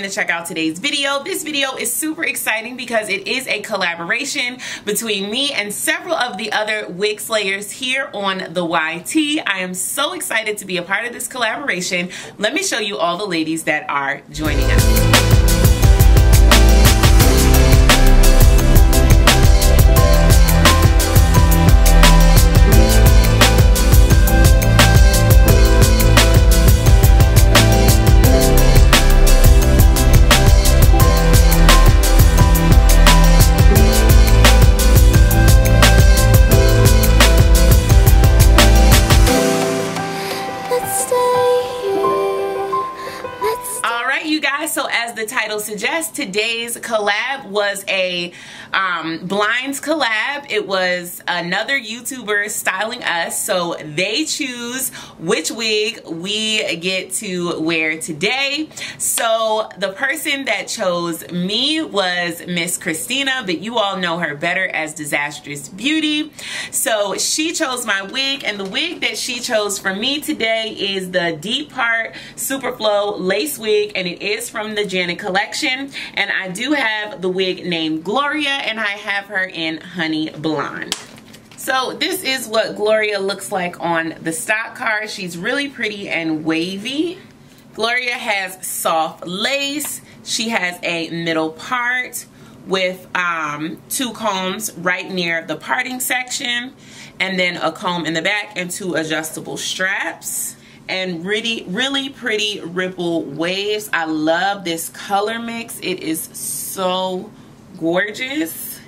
to check out today's video. This video is super exciting because it is a collaboration between me and several of the other wig slayers here on the YT. I am so excited to be a part of this collaboration. Let me show you all the ladies that are joining us. So as the title suggests, today's collab was a blinds collab. It was another YouTuber styling us, so they choose which wig we get to wear today. So the person that chose me was Miss Christina, but you all know her better as DIZastrousBeauty. So she chose my wig, and the wig that she chose for me today is the deep part Superflow lace wig, and it is from the JADE collection. And I do have the wig named Gloria, and I have her in honey blonde. So this is what Gloria looks like on the stock card. She's really pretty and wavy. Gloria has soft lace. She has a middle part with two combs right near the parting section, and then a comb in the back and two adjustable straps. And really pretty ripple waves. I love this color mix. It is so gorgeous.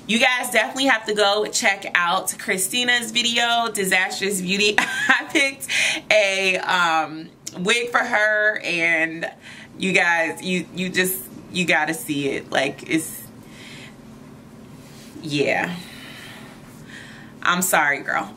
You guys definitely have to go check out Christina's video, DIZastrousBeauty. I picked a wig for her, and you guys, you gotta see it. Like, it's, yeah. I'm sorry, girl.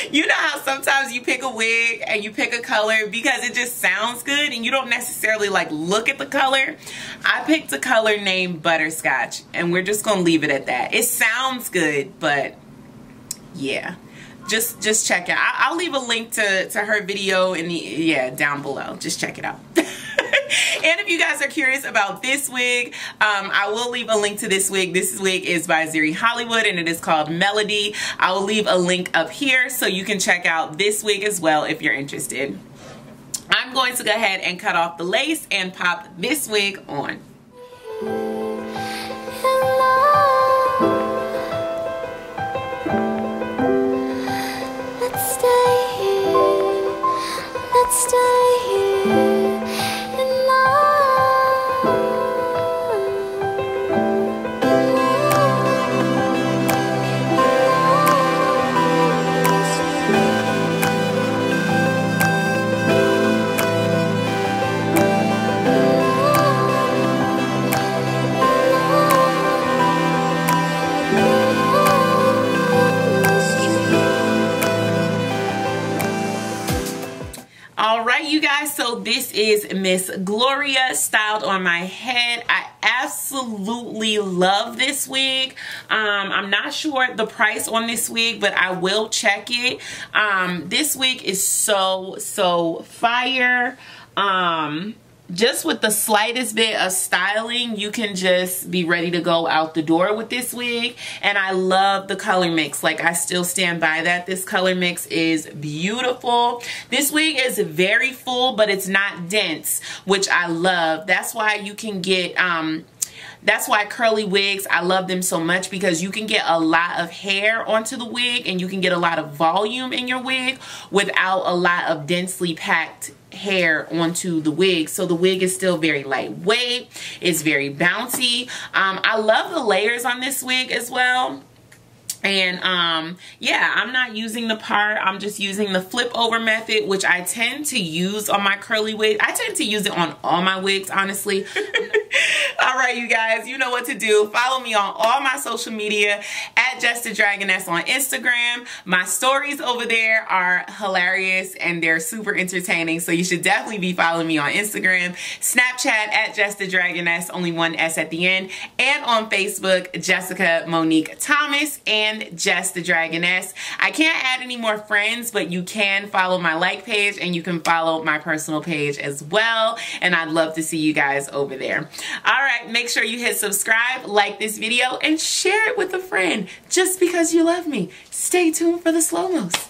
You know how sometimes you pick a wig and you pick a color because it just sounds good and you don't necessarily like look at the color? I picked a color named Butterscotch, and we're just gonna leave it at that. It sounds good, but yeah, just check it out. I'll leave a link to her video in the down below. Just check it out. And if you guys are curious about this wig, I will leave a link to this wig. This wig is by Ziri Hollywood, and it is called Melody. I will leave a link up here so you can check out this wig as well if you're interested. I'm going to go ahead and cut off the lace and pop this wig on. Let's stay here. Let's stay here. Alright, you guys, so this is Miss Gloria styled on my head. I absolutely love this wig. I'm not sure the price on this wig, but I will check it. This wig is so fire. Just with the slightest bit of styling, you can just be ready to go out the door with this wig. And I love the color mix. Like, I still stand by that. This color mix is beautiful. This wig is very full, but it's not dense, which I love. That's why you can get that's why curly wigs, I love them so much, because you can get a lot of hair onto the wig and you can get a lot of volume in your wig without a lot of densely packed hair onto the wig. So the wig is still very lightweight. It's very bouncy. I love the layers on this wig as well. And yeah, I'm not using the part. I'm just using the flip over method, which I tend to use on my curly wig. I tend to use it on all my wigs, honestly. All right, you guys, you know what to do. Follow me on all my social media at JessTheDragoness on Instagram. My stories over there are hilarious and they're super entertaining, so you should definitely be following me on Instagram, Snapchat at JessTheDragoness, only one S at the end, and on Facebook, Jessica Monique Thomas, and and JessTheDragoness. I can't add any more friends, but you can follow my like page and you can follow my personal page as well. And I'd love to see you guys over there. All right, make sure you hit subscribe, like this video, and share it with a friend just because you love me. Stay tuned for the slow-mos.